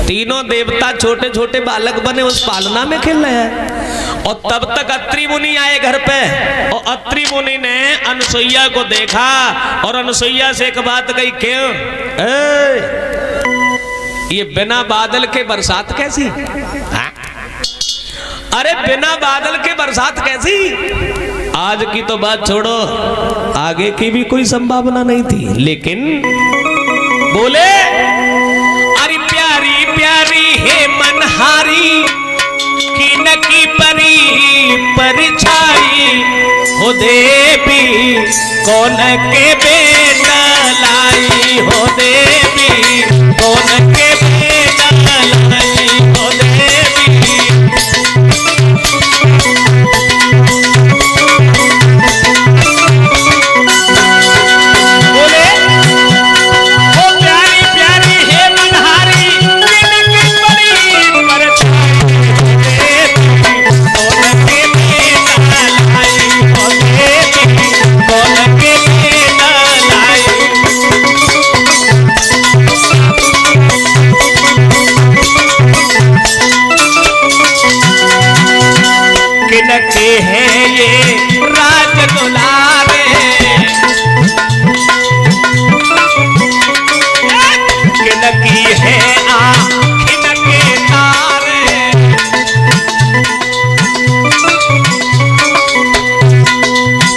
तीनों देवता छोटे छोटे बालक बने उस पालना में खेल रहे हैं। और तब तक अत्रि मुनि आए घर पे, और अत्रि मुनि ने अनुसुईया को देखा और अनुसुईया से एक बात कही, क्यों ये बिना बादल के बरसात कैसी? अरे बिना बादल के बरसात कैसी? आज की तो बात छोड़ो, आगे की भी कोई संभावना नहीं थी, लेकिन बोले अरे प्यारी प्यारी है मनहारी की न की परी परछाई हो देवी कौन के बेटा लाई हो देवी कौन के बेटा लाई हो देवी। बोले ओ प्यारी प्यारी है मनहारी की न की परी परछाई कौन के बेटा लाई हो देवी कौन के बेटा लाई। किनके हैं ये राज दुलारे किनकी है आँखिन के तारे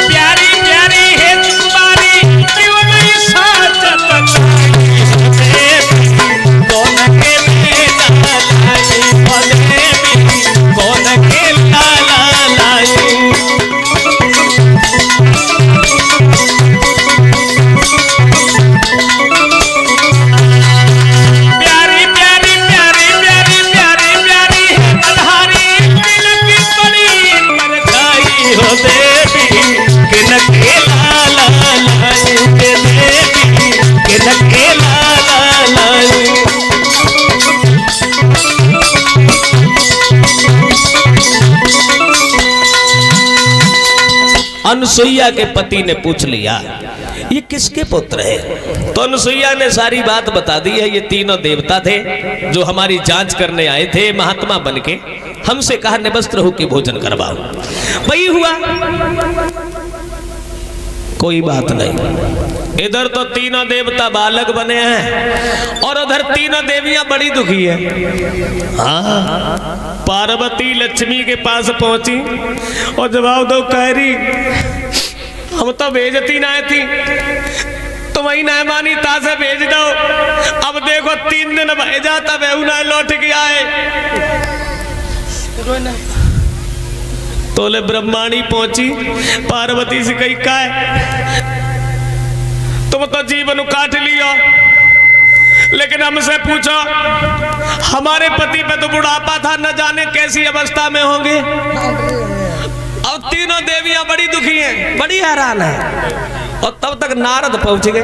प्यारी प्यारी है तुम्हारी क्यों नहीं साच बताई कौन के बेटा लाई हो देवी कौन के लाला लाई। प्यारी प्यारी प्यारी प्यारी प्यारी प्यारी है मनहारी किनकी परी परछाई हो देवी किनके लाला लाई के देवी किनके लाला लाई। अनुसुईया के पति ने पूछ लिया ये किसके पुत्र है? तो अनुसुईया ने सारी बात बता दी है, ये तीनों देवता थे जो हमारी जांच करने आए थे महात्मा बनके, हमसे कहा निवस्त्र होके भोजन करवाओ। वही हुआ, कोई बात नहीं। इधर तो तीनों देवता बालक बने हैं और उधर तीनों देवियां बड़ी दुखी है। हाँ, पार्वती लक्ष्मी के पास पहुंची और जवाब दो, कह रही हम तो भेजती ना थी, तुम वही ना मानी तासे भेज दो। अब देखो 3 दिन भेजा तब ना लौट के आए। तोले ब्रह्माणी पहुंची, पार्वती से कही का तुम तो जीवन काट लियो, लेकिन हमसे पूछो हमारे पति पे तो बुढ़ापा था, न जाने कैसी अवस्था में होंगे। अब तीनों देवियां बड़ी दुखी हैं, बड़ी हैरान है। और तब तक नारद पहुंच गए।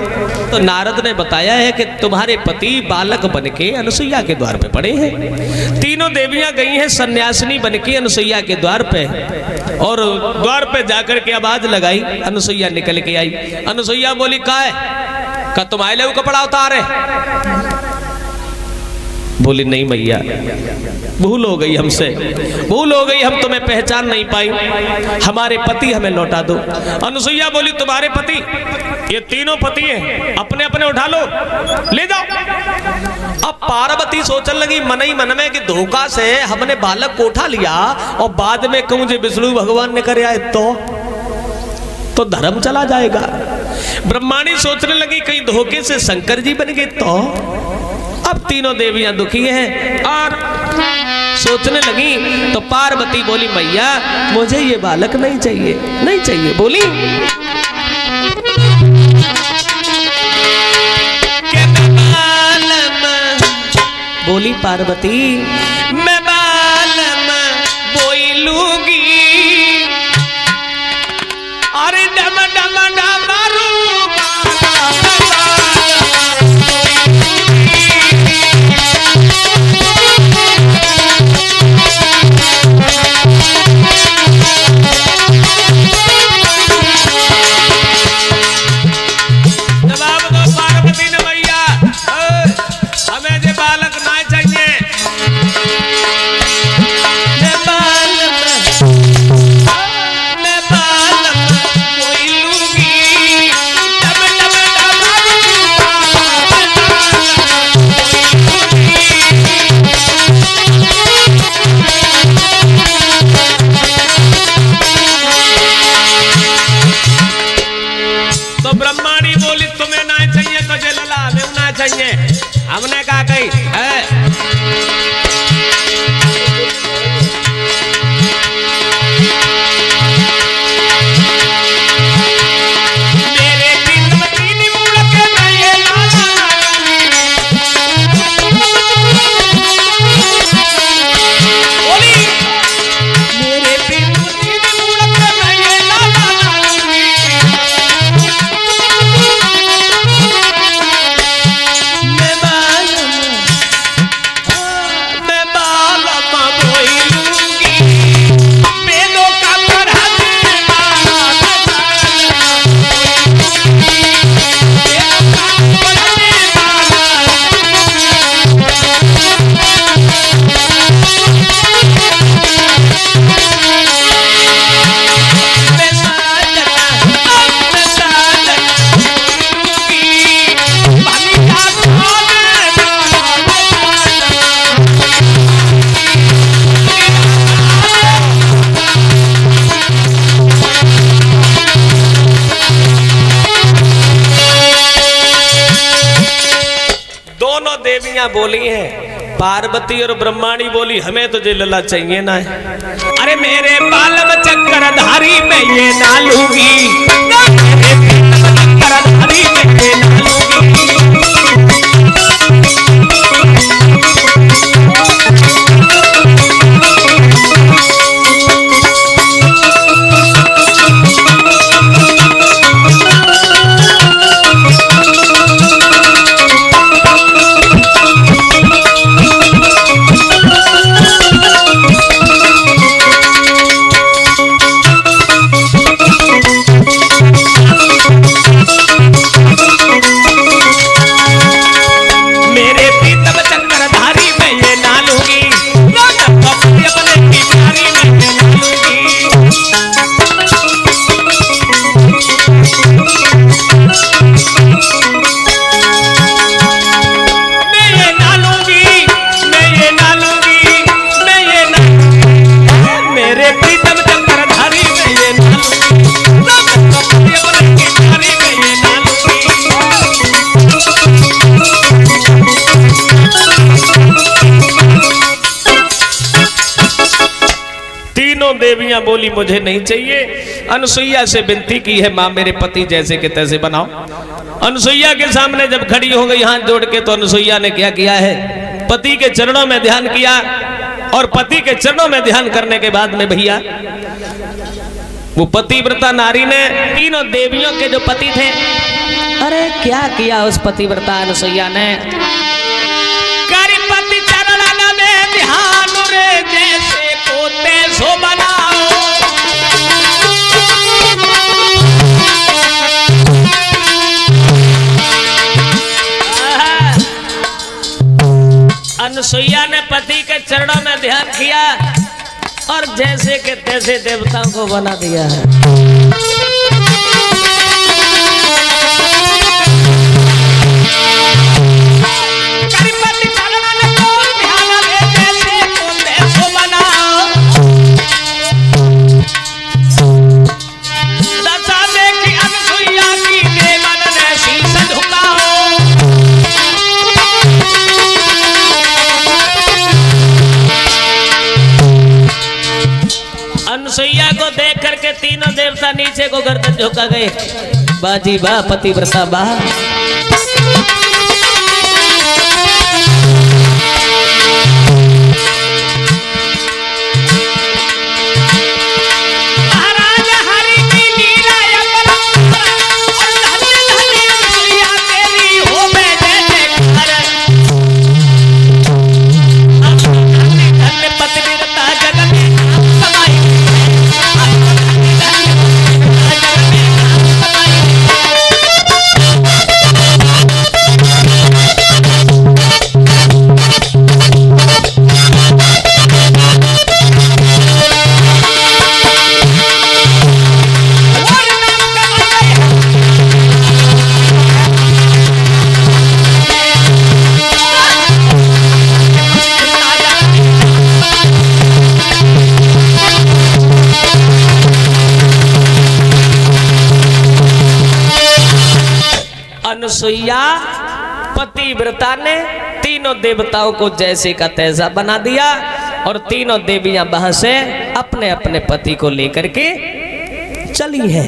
तो नारद ने बताया है कि तुम्हारे पति बालक बनके अनुसुईया के द्वार पे पड़े हैं। तीनों देवियां गई हैं सन्यासिनी बनके अनुसुईया के द्वार पे, और द्वार पे जाकर के आवाज लगाई। अनुसुईया निकल के आई। अनुसुईया बोली का तुम आए ले कपड़ा उतारे? बोली नहीं मैया, भूल हो गई हमसे, भूल हो गई, हम तुम्हें पहचान नहीं पाई, हमारे पति हमें लौटा दो। अनुसुईया बोली तुम्हारे पति, ये तीनों पति हैं, अपने अपने उठा लो, ले जाओ। अब पार्वती सोचने लगी मन ही मन में कि धोखा से हमने बालक को उठा लिया और बाद में कहूं जो विष्णु भगवान ने करे आए तो धर्म चला जाएगा। ब्रह्माणी सोचने लगी कहीं धोखे से शंकर जी बन गए तो। अब तीनों देवियां दुखी हैं और सोचने लगी। तो पार्वती बोली मैया मुझे ये बालक नहीं चाहिए, नहीं चाहिए। बोली बोली पार्वती मैं बालम बोई लूंगी, अरे डम डम डमरू जवाब दो पार्वती ने भैया, हमें जो बालक ना चाहिए, देवियां बोली हैं, पार्वती और ब्रह्माणी बोली हमें तो जे लला चाहिए ना है। अरे मेरे बालम चक्रधारी में ये ना लूंगी, चक्रधारी में ये ना लूंगी। देवियां बोली मुझे नहीं चाहिए। अनुसुईया से विनती की है, मां मेरे पति जैसे के तैसे बनाओ। अनुसुईया के सामने जब खड़ी हो गई हाथ जोड़ के, तो अनुसुईया ने क्या किया है, पति के चरणों में ध्यान किया। और पति के चरणों में ध्यान करने के बाद में भैया वो पतिव्रता नारी ने तीनों देवियों के जो पति थे, अरे क्या किया उस पतिव्रता अनुसुईया ने, पति चरणों में ध्यान रे जैसे पोते सो बनाओ। अनुसुईया ने पति के चरणों में ध्यान किया और जैसे के तैसे देवताओं को बना दिया है। अनुसुईया को देख करके तीनों देवता नीचे को गर्दन झुका गए। बाजी बा पतिव्रता बा। अनुसुईया पतिव्रता ने तीनों देवताओं को जैसे का तैसा बना दिया और तीनों देवियां वहां से अपने अपने पति को लेकर के चली है।